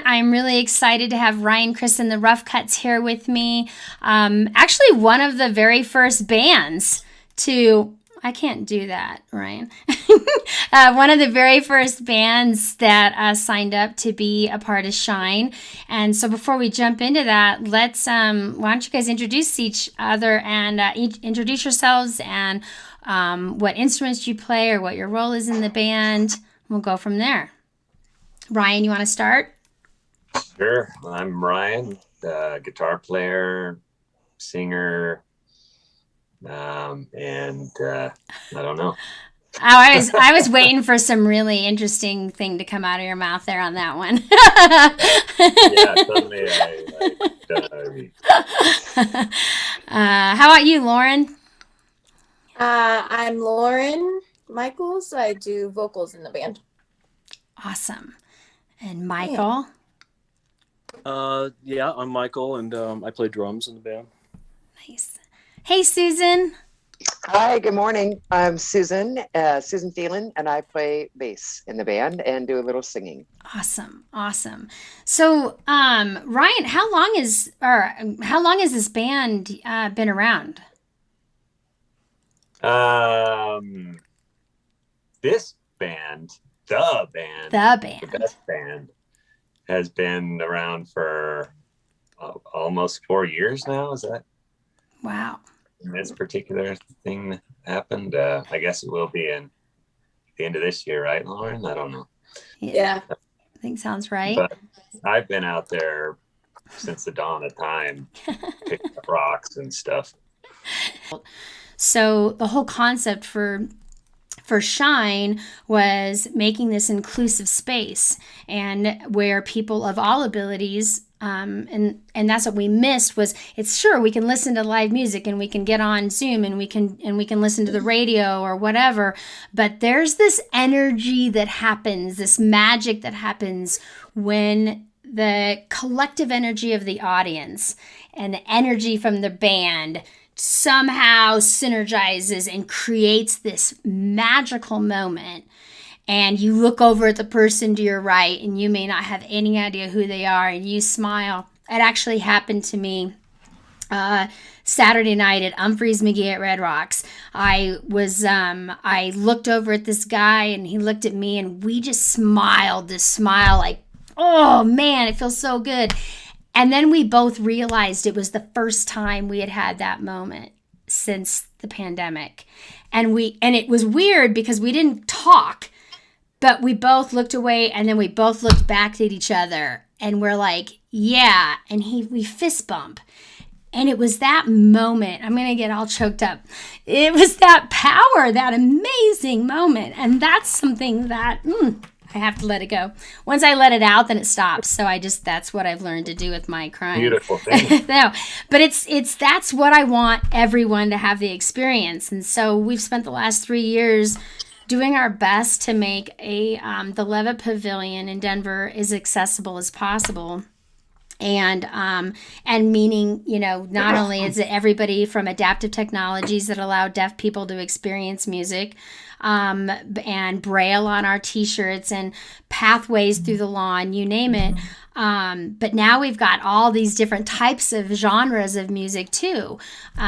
I'm really excited to have Ryan Chrys and the Rough Cuts here with me. Actually, one of the very first bands to, I can't do that, Ryan. One of the very first bands that signed up to be a part of Shine. And so before we jump into that, let's, why don't you guys introduce each other and introduce yourselves and what instruments you play or what your role is in the band. We'll go from there. Ryan, you want to start? Sure. I'm Ryan, guitar player, singer, and I don't know. I was waiting for some really interesting thing to come out of your mouth there on that one. Yeah, suddenly how about you, Lauren? I'm Lauren Michaels. I do vocals in the band. Awesome. And Michael? Yeah, I'm Michael, and I play drums in the band. Nice. Hey, Susan. Hi, good morning. I'm Susan Phelan, and I play bass in the band and do a little singing. Awesome. So, Ryan, how long has this band been around? This band, the best band, has been around for almost 4 years now. Is that? Wow. This particular thing happened. I guess it will be in the end of this year, right, Lauren? I don't know. Yeah. I think sounds right. But I've been out there since the dawn of time, picking up rocks and stuff. So the whole concept for Shine was making this inclusive space and where people of all abilities and that's what we missed was it's sure we can listen to live music and we can get on Zoom and we can listen to the radio or whatever, but there's this energy that happens, this magic that happens when the collective energy of the audience and the energy from the band somehow synergizes and creates this magical moment. And you look over at the person to your right and you may not have any idea who they are and you smile. It actually happened to me Saturday night at Humphreys McGee at Red Rocks. I looked over at this guy and he looked at me and we just smiled this smile like, oh man, it feels so good. And then we both realized it was the first time we had that moment since the pandemic. And it was weird because we didn't talk, but we both looked away and then we both looked back at each other and we're like, yeah. And we fist bump. And it was that moment. I'm going to get all choked up. It was that power, that amazing moment. And that's something that I have to let it go. Once I let it out, then it stops. So that's what I've learned to do with my crying. Beautiful thing. No, but that's what I want everyone to have the experience. And so we've spent the last 3 years doing our best to make the Levitt Pavilion in Denver as accessible as possible. And meaning, not only is it everybody from adaptive technologies that allow deaf people to experience music, and Braille on our t-shirts and pathways through the lawn, you name it. But now we've got all these different types of genres of music too.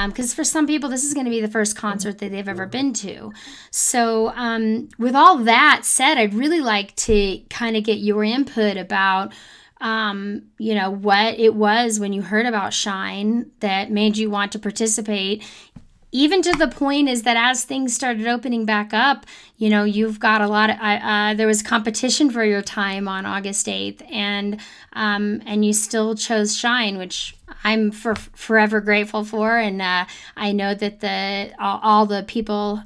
Because for some people, this is going to be the first concert that they've ever been to. So with all that said, I'd really like to kind of get your input about what it was when you heard about Shine that made you want to participate, even to the point is that as things started opening back up, you've got a lot of, there was competition for your time on August 8th and you still chose Shine, which I'm forever grateful for. And I know that all the people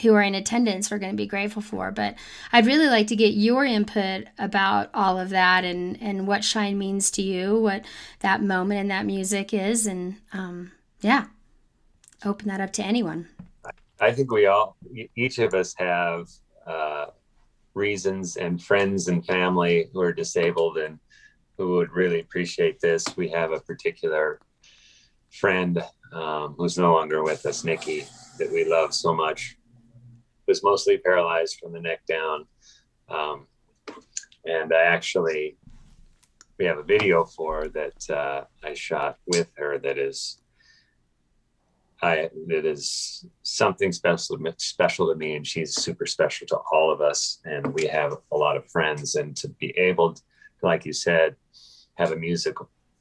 who are in attendance are going to be grateful for. But I'd really like to get your input about all of that and what Shine means to you, what that moment and that music is. And open that up to anyone. I think each of us have reasons and friends and family who are disabled and who would really appreciate this. We have a particular friend who's no longer with us, Nikki, that we love so much, was mostly paralyzed from the neck down. And I actually we have a video for that I shot with her that is something special to me, and she's super special to all of us. And we have a lot of friends, and to be able to, like you said, have a music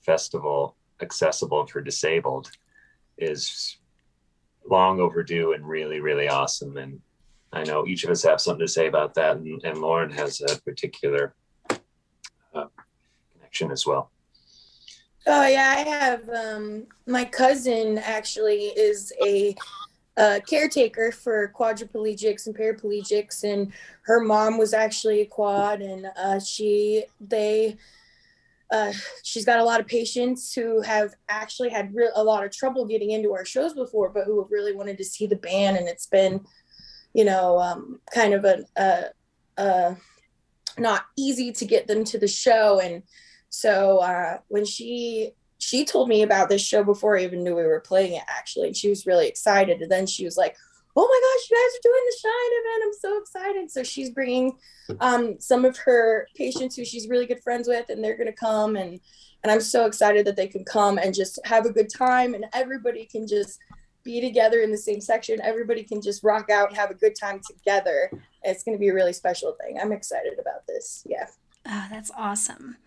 festival accessible for disabled is long overdue and really, really awesome. And I know each of us have something to say about that, and Lauren has a particular connection as well. Oh yeah, I have my cousin actually is a caretaker for quadriplegics and paraplegics, and her mom was actually a quad, and she's got a lot of patients who have actually had a lot of trouble getting into our shows before, but who have really wanted to see the band, and it's been, kind of a not easy to get them to the show. And so when she told me about this show before I even knew we were playing it, actually, and she was really excited. And then she was like, "Oh my gosh, you guys are doing the Shine event. I'm so excited." So she's bringing some of her patients who she's really good friends with, and they're going to come. And I'm so excited that they can come and just have a good time, and everybody can just be together in the same section. Everybody can just rock out and have a good time together. It's going to be a really special thing. I'm excited about this. Yeah. Oh, that's awesome.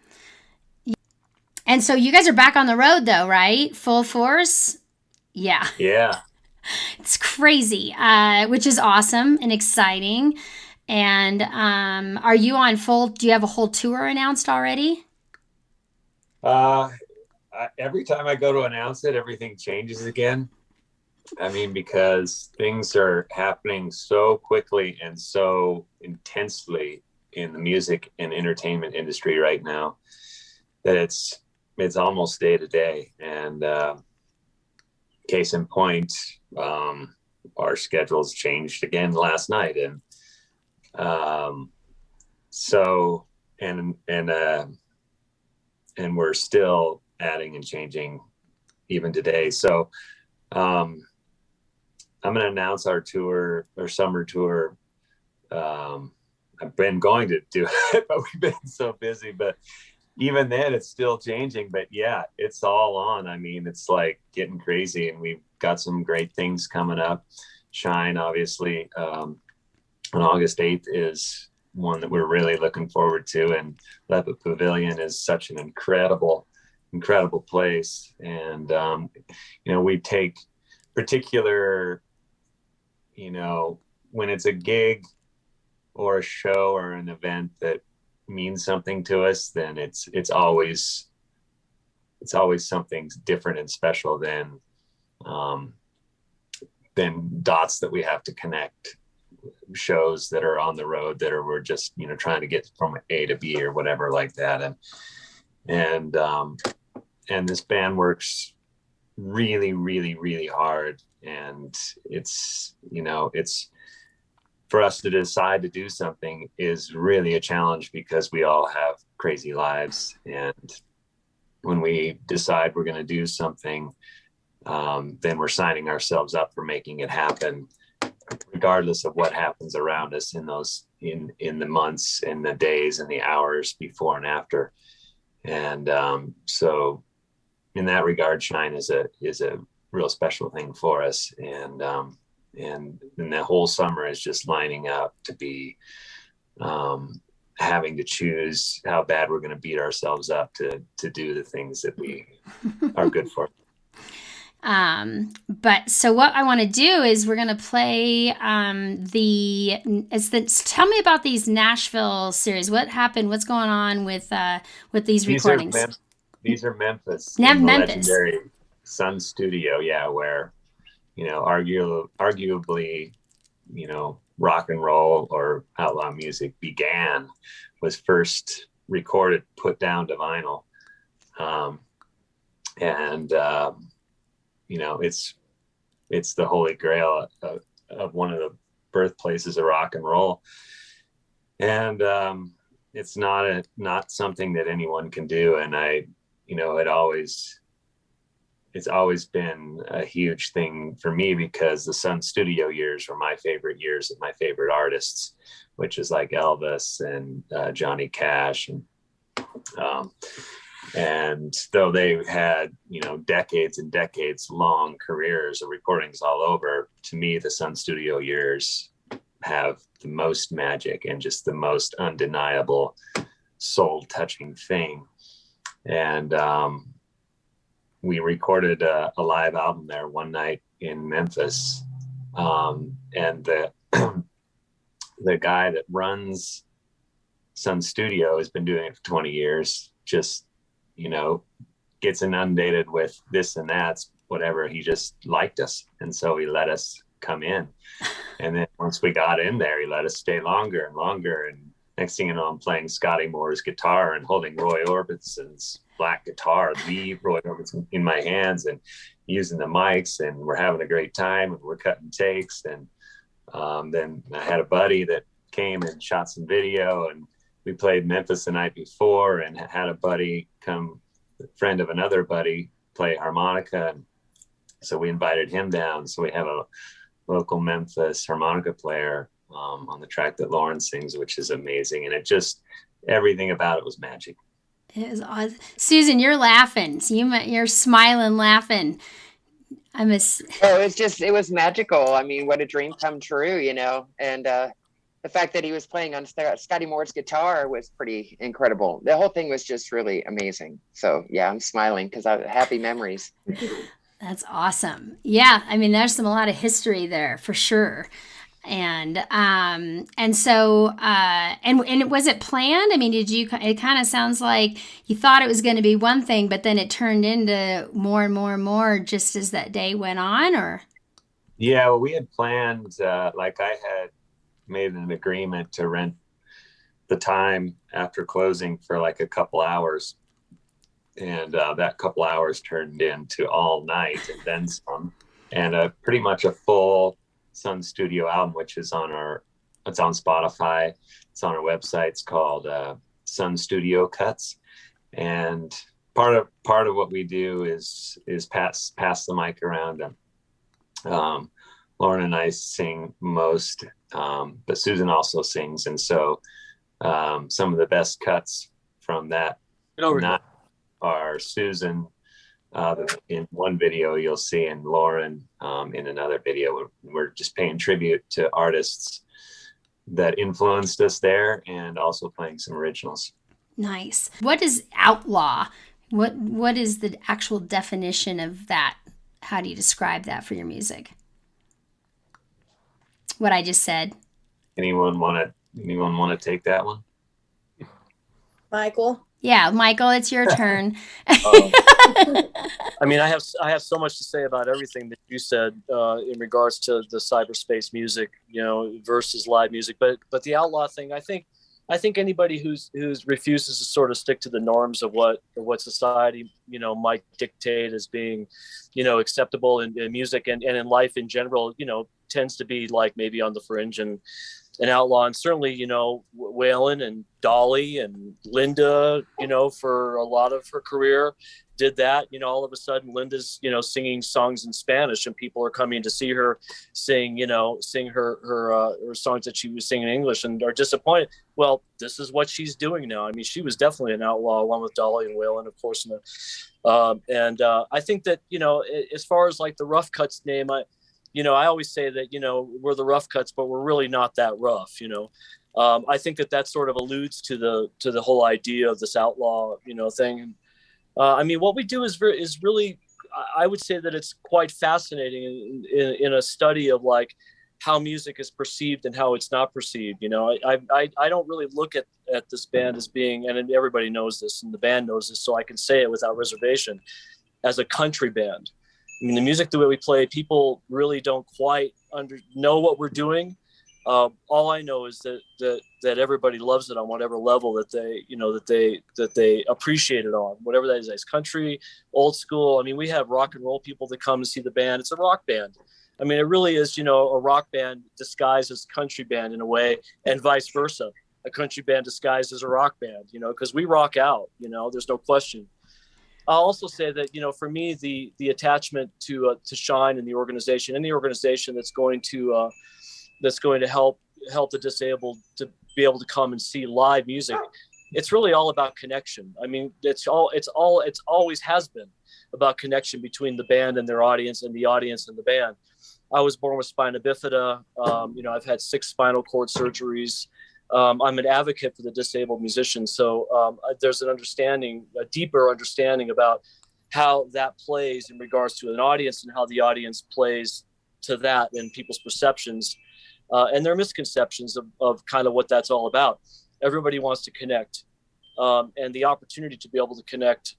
And so you guys are back on the road though, right? Full force? Yeah. Yeah. It's crazy, which is awesome and exciting. And are you on do you have a whole tour announced already? Every time I go to announce it, everything changes again. I mean, because things are happening so quickly and so intensely in the music and entertainment industry right now that it's almost day to day. And case in point, our schedules changed again last night, and so we're still adding and changing even today. So I'm going to announce our summer tour. I've been going to do it, but we've been so busy. But even then, it's still changing. But yeah, it's all on. I mean, it's like getting crazy, and we've got some great things coming up. Shine, obviously, on August 8th is one that we're really looking forward to. And Levitt Pavilion is such an incredible place. And, we take particular, when it's a gig or a show or an event that means something to us, then it's always something different and special than dots that we have to connect, shows that are on the road that we're just trying to get from A to B or whatever like that. And this band works really, really, really hard, and it's for us to decide to do something is really a challenge because we all have crazy lives. And when we decide we're going to do something, then we're signing ourselves up for making it happen, regardless of what happens around us in the months and the days and the hours before and after. And so in that regard, Shine is a real special thing for us. And the whole summer is just lining up to be having to choose how bad we're going to beat ourselves up to do the things that we are good for. But so what I want to do is we're going to play tell me about these Nashville series. What happened? What's going on with these recordings? These are Memphis. Memphis. Legendary Sun Studio, yeah, where arguably, rock and roll or outlaw music was first recorded, put down to vinyl. It's the holy grail of one of the birthplaces of rock and roll. And it's not something that anyone can do. And it's always been a huge thing for me because the Sun Studio years were my favorite years of my favorite artists, which is like Elvis and Johnny Cash. And And though they had, decades and decades long careers of recordings all over, to me, the Sun Studio years have the most magic and just the most undeniable soul touching thing. And we recorded a live album there one night in Memphis. And the guy that runs Sun Studio has been doing it for 20 years, just, gets inundated with this and that, whatever. He just liked us. And so he let us come in. And then once we got in there, he let us stay longer and longer. And next thing you know, I'm playing Scotty Moore's guitar and holding Roy Orbison's black guitar, the Roy Orbison, in my hands, and using the mics, and we're having a great time, and we're cutting takes. And then I had a buddy that came and shot some video, and we played Memphis the night before, and had a buddy come, a friend of another buddy, play harmonica. And so we invited him down. So we have a local Memphis harmonica player on the track that Lauren sings, which is amazing. And it just, everything about it was magic. It was awesome. Susan, you're laughing. So you're smiling, laughing. It was magical. I mean, what a dream come true, and the fact that he was playing on Scotty Moore's guitar was pretty incredible. The whole thing was just really amazing. So yeah, I'm smiling because I have happy memories. That's awesome. Yeah. I mean, there's a lot of history there for sure. And so was it planned? I mean, it kind of sounds like you thought it was going to be one thing, but then it turned into more and more and more just as that day went on, or? Yeah, well, we had planned, like I had made an agreement to rent the time after closing for like a couple hours. And that couple hours turned into all night and then some, and pretty much a full Sun Studio album, which is it's on Spotify. It's on our website. It's called Sun Studio Cuts. And part of what we do is pass the mic around. Lauren and I sing most, but Susan also sings. And so some of the best cuts from that are Susan in one video you'll see, and Lauren in another video. We're just paying tribute to artists that influenced us there, and also playing some originals. Nice. What is outlaw? What is the actual definition of that? How do you describe that for your music? What I just said. Anyone want to take that one? Michael. Yeah, Michael, it's your turn. I mean, I have so much to say about everything that you said in regards to the cyberspace music, versus live music. But the outlaw thing, I think anybody who's refuses to sort of stick to the norms of what society might dictate as being acceptable in music and in life in general, tends to be like maybe on the fringe and an outlaw. And certainly Waylon and Dolly and Linda for a lot of her career did that. All of a sudden Linda's singing songs in Spanish, and people are coming to see her sing her songs that she was singing in English, and are disappointed. Well, this is what she's doing now. I mean, she was definitely an outlaw along with Dolly and Waylon, of course. I think that as far as like the Rough Cuts name, I always say that, we're the Rough Cuts, but we're really not that rough, I think that sort of alludes to the whole idea of this outlaw, thing. I mean, what we do is really, I would say that it's quite fascinating in a study of like how music is perceived and how it's not perceived. I don't really look at this band as being, and everybody knows this, and the band knows this, so I can say it without reservation, as a country band. I mean, the music, the way we play, people really don't quite know what we're doing. All I know is that everybody loves it on whatever level that they appreciate it on, whatever that is. It's country, old school. I mean, we have rock and roll people that come to see the band. It's a rock band. I mean, it really is, a rock band disguised as country band in a way, and vice versa. A country band disguised as a rock band, because we rock out. There's no question. I'll also say that, for me, the attachment to Shine and the organization, any organization that's going to help the disabled to be able to come and see live music, it's really all about connection. I mean, it's always has been about connection between the band and their audience, and the audience and the band. I was born with spina bifida. I've had 6 spinal cord surgeries. I'm an advocate for the disabled musicians. So there's a deeper understanding about how that plays in regards to an audience, and how the audience plays to that and people's perceptions and their misconceptions of kind of what that's all about. Everybody wants to connect. And the opportunity to be able to connect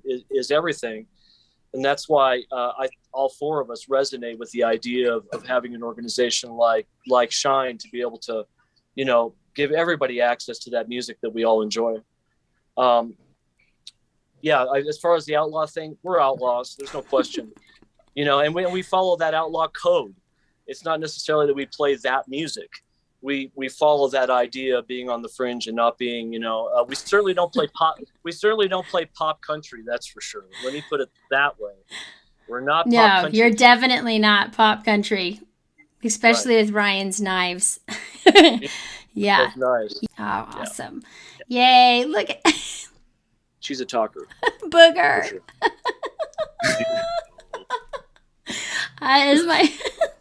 is everything. And that's why all 4 of us resonate with the idea of having an organization like Shine to be able to, give everybody access to that music that we all enjoy. As far as the outlaw thing, we're outlaws. There's no question, and we follow that outlaw code. It's not necessarily that we play that music. We follow that idea of being on the fringe and not being, we certainly don't play pop. We certainly don't play pop country. That's for sure. Let me put it that way. We're not pop country. No, you're definitely not pop country, especially with Ryan's knives. Yeah. Nice. Oh, awesome. Yeah. Yay. Look at She's a talker. Booger. Sure.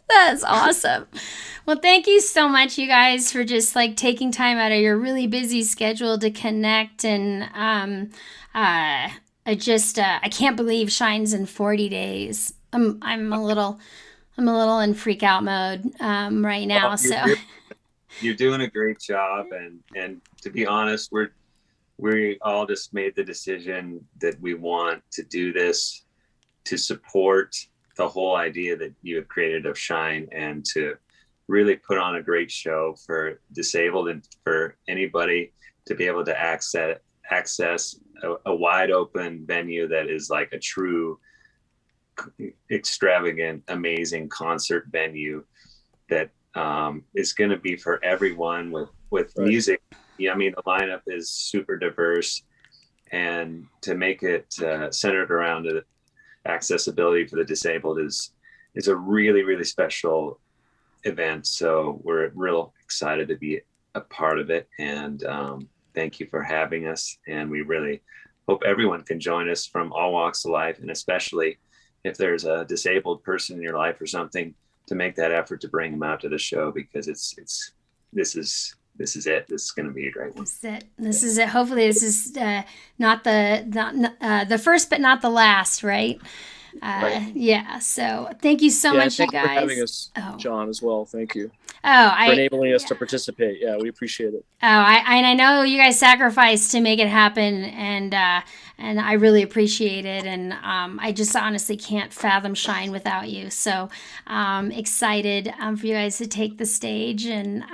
That's awesome. Well, thank you so much, you guys, for just taking time out of your really busy schedule to connect. And I can't believe Shine's in 40 days. I'm a little in freak out mode right now. You're doing a great job, and to be honest, we all just made the decision that we want to do this to support the whole idea that you have created of Shine, and to really put on a great show for disabled and for anybody to be able to access a wide open venue that is like a true extravagant, amazing concert venue that is going to be for everyone with right. Music. Yeah, I mean, the lineup is super diverse, and to make it centered around accessibility for the disabled is a really, really special event. So we're real excited to be a part of it, and thank you for having us. And we really hope everyone can join us from all walks of life, and especially if there's a disabled person in your life or something, to make that effort to bring them out to the show, because this is it. This is going to be a great one. This is it. Hopefully this is not the first, but not the last, right? Right. Yeah. So thank you so much, you guys. For having us, John, as well. Thank you. For enabling us to participate. Yeah, we appreciate it. I know you guys sacrificed to make it happen, and I really appreciate it. And I just honestly can't fathom Shine without you. So excited for you guys to take the stage and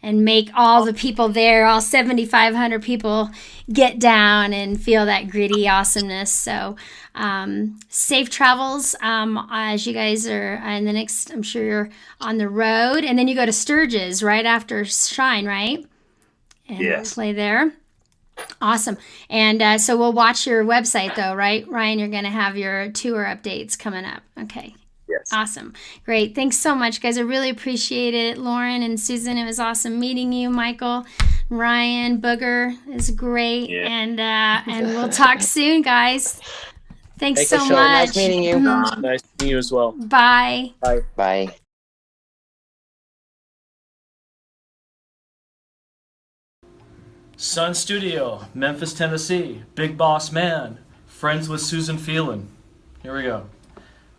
make all the people there, all 7,500 people, get down and feel that gritty awesomeness. So safe travels as you guys are in the next, I'm sure you're on the road, and then you go to Sturgis right after Shine, right? And yes. Play there. Awesome. And so we'll watch your website though, right, Ryan? You're going to have your tour updates coming up. Okay. Yes. Awesome. Great. Thanks so much, guys. I really appreciate it. Lauren and Susan, it was awesome meeting you. Michael, Ryan, Booger is great. Yeah. And we'll talk soon, guys. Thanks so much. Nice meeting you. Mm-hmm. Nice meeting you as well. Bye. Bye. Bye. Sun Studio, Memphis, Tennessee. Big Boss Man. Friends with Susan Phelan. Here we go.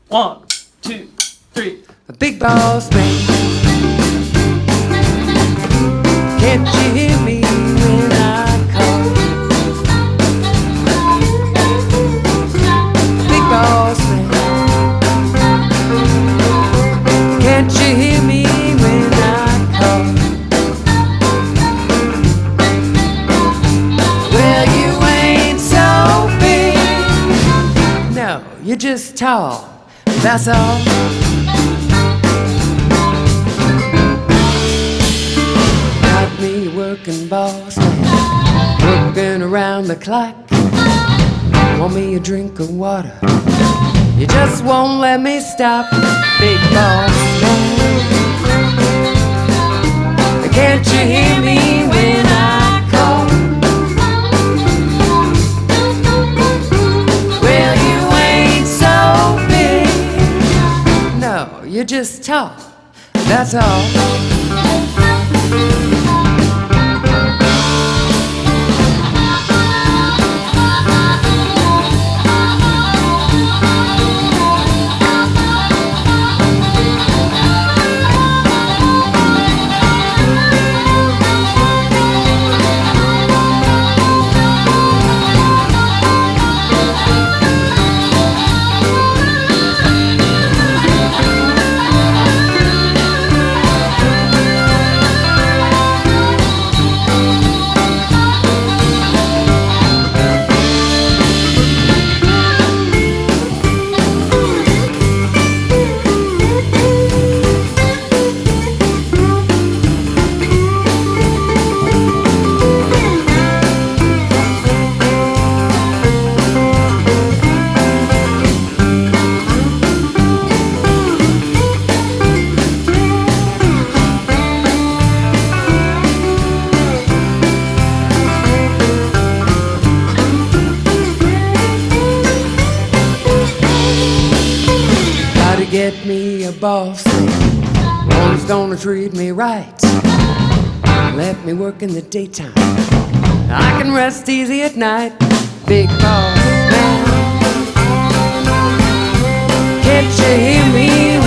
1, 2, 3. A big boss man. Can't you hear me when I call? Big boss man. Can't you hear me when I call? Well, you ain't so big. No, you're just tall. That's all. Got me working boss man, working around the clock. Want me a drink of water? You just won't let me stop. Big boss man. Can't you hear me when I call? could just talk, that's all. Get me a boss man, one who's gonna treat me right. Let me work in the daytime, I can rest easy at night. Big boss man, can't you hear me